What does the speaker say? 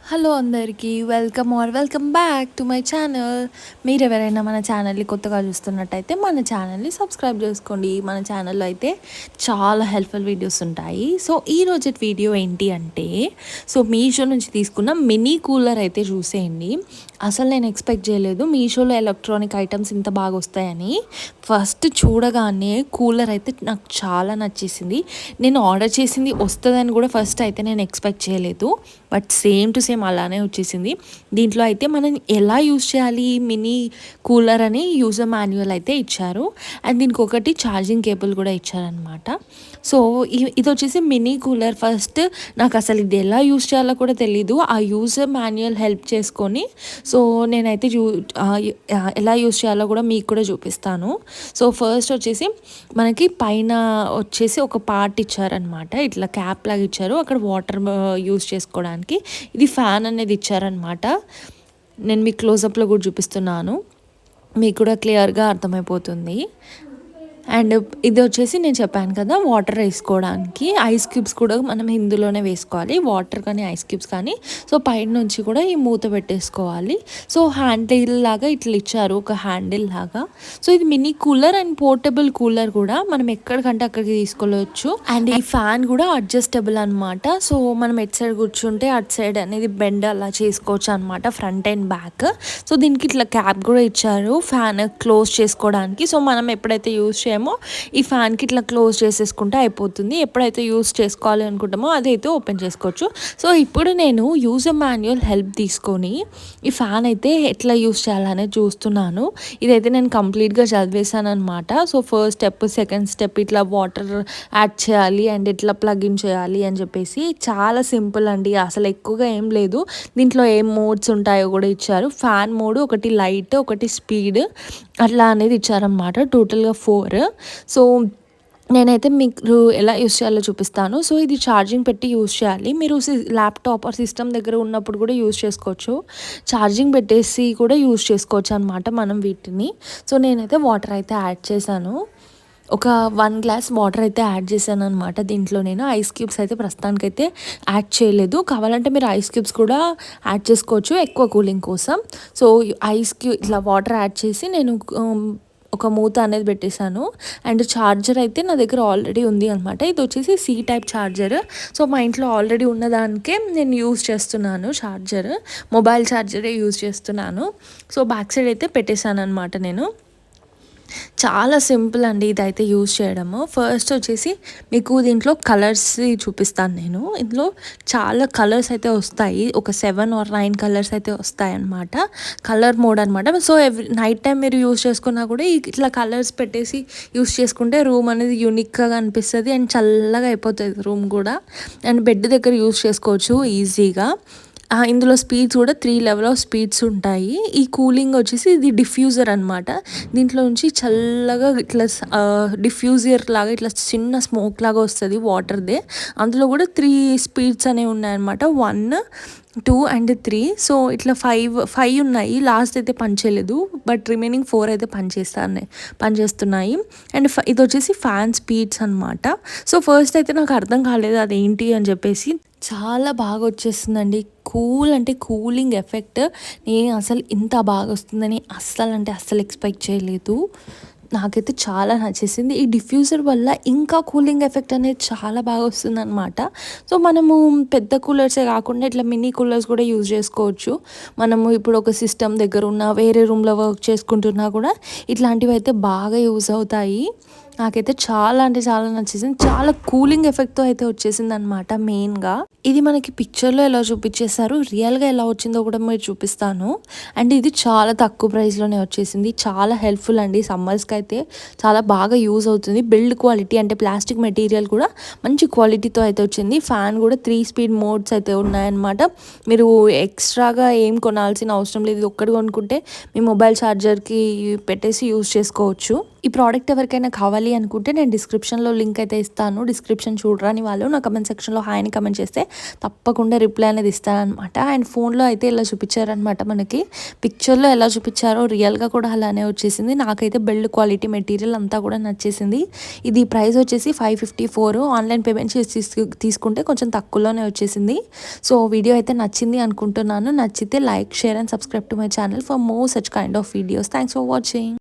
Hello అందరికీ welcome back to my channel. మీరు ఎవరైనా మన ఛానల్ని కొత్తగా చూస్తున్నట్టయితే మన ఛానల్ని సబ్స్క్రైబ్ చేసుకోండి. మన ఛానల్లో అయితే చాలా హెల్ప్ఫుల్ వీడియోస్ ఉంటాయి. సో ఈ రోజు వీడియో ఏంటి అంటే, మీషో నుంచి తీసుకున్న మినీ కూలర్ అయితే చూసేయండి. అసలు నేను ఎక్స్పెక్ట్ చేయలేదు మీషోలో ఎలక్ట్రానిక్ ఐటమ్స్ ఇంత బాగా వస్తాయని. ఫస్ట్ చూడగానే కూలర్ అయితే నాకు చాలా నచ్చేసింది. నేను ఆర్డర్ చేసింది వస్తుందని కూడా ఫస్ట్ అయితే నేను ఎక్స్పెక్ట్ చేయలేదు. బట్ సేమ్ టు సేమ్ అలానే వచ్చేసింది. దీంట్లో అయితే మనం ఎలా యూజ్ చేయాలి మినీ కూలర్ అని యూజర్ మాన్యువల్ అయితే ఇచ్చారు. అండ్ దీనికి ఒకటి ఛార్జింగ్ కేబుల్ కూడా ఇచ్చారనమాట. సో ఇది వచ్చేసి మినీ కూలర్. ఫస్ట్ నాకు అసలు ఇది ఎలా యూజ్ చేయాలో కూడా తెలీదు. ఆ యూజర్ మాన్యువల్ హెల్ప్ చేసుకొని సో నేనైతే ఎలా యూజ్ చేయాలో కూడా మీకు కూడా చూపిస్తాను. సో ఫస్ట్ వచ్చేసి మనకి పైన వచ్చేసి ఒక పార్ట్ ఇచ్చారనమాట. ఇట్లా క్యాప్ లాగా ఇచ్చారు. అక్కడ వాటర్ యూజ్ చేసుకోవడానికి ఇది ఫ్యాన్ అనేది ఇచ్చారనమాట. నేను మీకు క్లోజప్లో కూడా చూపిస్తున్నాను, మీకు కూడా క్లియర్గా అర్థమైపోతుంది. అండ్ ఇది వచ్చేసి నేను చెప్పాను కదా వాటర్ వేసుకోవడానికి. ఐస్ క్యూబ్స్ కూడా మనం ఇందులోనే వేసుకోవాలి, వాటర్ కానీ ఐస్ క్యూబ్స్ కానీ. సో పైన నుంచి కూడా ఈ మూత పెట్టేసుకోవాలి. సో హ్యాండిల్ లాగా ఇట్లా ఇచ్చారు, ఒక హ్యాండిల్ లాగా. సో ఇది mini cooler and portable cooler కూడా, మనం ఎక్కడికంటే అక్కడికి తీసుకోవచ్చు. అండ్ ఈ ఫ్యాన్ కూడా అడ్జస్టబుల్ అనమాట. సో మనం ఎటు సైడ్ కూర్చుంటే అటు సైడ్ అనేది బెండ్ అలా చేసుకోవచ్చు అనమాట, ఫ్రంట్ అండ్ బ్యాక్. సో దీనికి ఇట్లా క్యాప్ కూడా ఇచ్చారు ఫ్యాన్ క్లోజ్ చేసుకోవడానికి. సో మనం ఎప్పుడైతే యూజ్ చేయమో ఈ ఫ్యాన్కి ఇట్లా క్లోజ్ చేసేసుకుంటే అయిపోతుంది. ఎప్పుడైతే యూజ్ చేసుకోవాలి అనుకుంటామో అదైతే ఓపెన్ చేసుకోవచ్చు. సో ఇప్పుడు నేను యూజర్ మాన్యువల్ హెల్ప్ తీసుకొని ఈ ఫ్యాన్ అయితే ఎట్లా యూజ్ చేయాలనేది చూస్తున్నాను. ఇదైతే నేను కంప్లీట్గా చదివేశాను అనమాట. So first step, second step, ఇట్లా వాటర్ యాడ్ చేయాలి అండ్ ఇట్లా ప్లగ్ ఇన్ చేయాలి అని చెప్పేసి. చాలా సింపుల్ అండి, అసలు ఎక్కువగా ఏం లేదు. దీంట్లో ఏం మోడ్స్ ఉంటాయో కూడా ఇచ్చారు. ఫ్యాన్ మోడ్, ఒకటి లైట్, ఒకటి స్పీడ్, అట్లా అనేది ఇచ్చారన్నమాట. టోటల్గా 4. సో నేనైతే మీకు ఎలా యూస్ చేయాలో చూపిస్తాను. సో ఇది ఛార్జింగ్ పెట్టి యూస్ చేయాలి. మీరు ల్యాప్టాప్ ఆర్ సిస్టమ్ దగ్గర ఉన్నప్పుడు కూడా యూస్ చేసుకోవచ్చు. ఛార్జింగ్ పెట్టేసి కూడా యూస్ చేసుకోవచ్చు అనమాట మనం వీటిని. సో నేనైతే వాటర్ అయితే యాడ్ చేశాను. ఒక 1 గ్లాస్ వాటర్ అయితే యాడ్ చేశాను అనమాట. దీంట్లో నేను ఐస్ క్యూబ్స్ అయితే ప్రస్తుతానికైతే యాడ్ చేయలేదు. కావాలంటే మీరు ఐస్ క్యూబ్స్ కూడా యాడ్ చేసుకోవచ్చు ఎక్కువ కూలింగ్ కోసం. సో ఇట్లా వాటర్ యాడ్ చేసి నేను ఒక మూత అనేది పెట్టేశాను. అండ్ ఛార్జర్ అయితే నా దగ్గర ఆల్రెడీ ఉంది అనమాట. ఇది వచ్చేసి C టైప్ ఛార్జర్. సో మా ఇంట్లో ఆల్రెడీ ఉన్నదానికే నేను యూజ్ చేస్తున్నాను ఛార్జర్. మొబైల్ ఛార్జరే యూజ్ చేస్తున్నాను. సో బ్యాక్ సైడ్ అయితే పెట్టేశాను అనమాట నేను. చాలా సింపుల్ అండి ఇదైతే యూజ్ చేయడము. ఫస్ట్ వచ్చేసి మీకు దీంట్లో కలర్స్ చూపిస్తాను నేను. ఇందులో చాలా కలర్స్ అయితే వస్తాయి, ఒక 7 or 9 కలర్స్ అయితే వస్తాయి అన్నమాట. కలర్ మోడ్ అనమాట. సో నైట్ టైం మీరు యూజ్ చేసుకున్నా కూడా ఇట్లా కలర్స్ పెట్టేసి యూజ్ చేసుకుంటే రూమ్ అనేది యూనిక్గా అనిపిస్తుంది అండ్ చల్లగా అయిపోతుంది రూమ్ కూడా. అండ్ బెడ్ దగ్గర యూజ్ చేసుకోవచ్చు ఈజీగా. ఇందులో స్పీడ్స్ కూడా 3 లెవెల్ ఆఫ్ స్పీడ్స్ ఉంటాయి. ఈ కూలింగ్ వచ్చేసి ఇది డిఫ్యూజర్ అనమాట. దీంట్లో నుంచి చల్లగా ఇట్లా డిఫ్యూజర్ లాగా ఇట్లా చిన్న స్మోక్ లాగా వస్తుంది వాటర్దే. అందులో కూడా 3 స్పీడ్స్ అనేవి ఉన్నాయన్నమాట, 1, 2 and 3. సో ఇట్లా 5 ఉన్నాయి. లాస్ట్ అయితే పనిచేయలేదు, బట్ రిమైనింగ్ 4 అయితే పనిచేస్తున్నాయి. అండ్ ఇది వచ్చేసి ఫ్యాన్ స్పీడ్స్ అనమాట. సో ఫస్ట్ అయితే నాకు అర్థం కాలేదు అదేంటి అని చెప్పేసి. చాలా బాగా వచ్చేస్తుందండి. అంటే కూలింగ్ ఎఫెక్ట్ నేను అసలు ఇంత బాగా వస్తుందని అస్సలు ఎక్స్పెక్ట్ చేయలేదు. నాకైతే చాలా నచ్చేసింది. ఈ డిఫ్యూజర్ వల్ల ఇంకా కూలింగ్ ఎఫెక్ట్ అనేది చాలా బాగా వస్తుంది అనమాట. సో మనము పెద్ద కూలర్సే కాకుండా ఇట్లా మినీ కూలర్స్ కూడా యూజ్ చేసుకోవచ్చు. మనము ఇప్పుడు ఒక సిస్టమ్ దగ్గర ఉన్న వేరే రూమ్లో వర్క్ చేసుకుంటున్నా కూడా ఇట్లాంటివి అయితే బాగా యూజ్ అవుతాయి. నాకైతే చాలా అంటే చాలా నచ్చేసింది. చాలా కూలింగ్ ఎఫెక్ట్తో అయితే వచ్చేసింది అనమాట. మెయిన్గా ఇది మనకి పిక్చర్లో ఎలా చూపించేశారు, రియల్గా ఎలా వచ్చిందో కూడా మీరు చూపిస్తాను. అండ్ ఇది చాలా తక్కువ ప్రైస్లోనే వచ్చేసింది. చాలా హెల్ప్ఫుల్ అండి. సమ్మర్స్కి అయితే చాలా బాగా యూజ్ అవుతుంది. బిల్డ్ క్వాలిటీ అంటే ప్లాస్టిక్ మెటీరియల్ కూడా మంచి క్వాలిటీతో అయితే వచ్చింది. ఫ్యాన్ కూడా 3 స్పీడ్ మోడ్స్ అయితే ఉన్నాయన్నమాట. మీరు ఎక్స్ట్రాగా ఏం కొనాల్సిన అవసరం లేదు. ఇది ఒక్కటి కొనుక్కుంటే మీ మొబైల్ ఛార్జర్కి పెట్టేసి యూజ్ చేసుకోవచ్చు. ఈ ప్రోడక్ట్ ఎవరికైనా కావాలి అనుకుంటే నేను డిస్క్రిప్షన్లో లింక్ అయితే ఇస్తాను. డిస్క్రిప్షన్ చూడరాని వాళ్ళు నా కమెంట్ సెక్షన్లో హాయ్ అని కమెంట్ చేస్తే తప్పకుండా రిప్లై అనేది ఇస్తానమాట. అండ్ ఫోన్లో అయితే ఇలా చూపించారనమాట, మనకి పిక్చర్లో ఎలా చూపించారో రియల్గా కూడా అలానే వచ్చేసింది. నాకైతే బిల్డ్ క్వాలిటీ మెటీరియల్ అంతా కూడా నచ్చేసింది. ఇది ప్రైస్ వచ్చేసి 554. ఆన్లైన్ పేమెంట్ చేసి తీసుకుంటే కొంచెం తక్కువలోనే వచ్చేసింది. సో వీడియో అయితే నచ్చింది అనుకుంటున్నాను. నచ్చితే like, share and subscribe to my channel for more such kind of videos. Thanks for watching.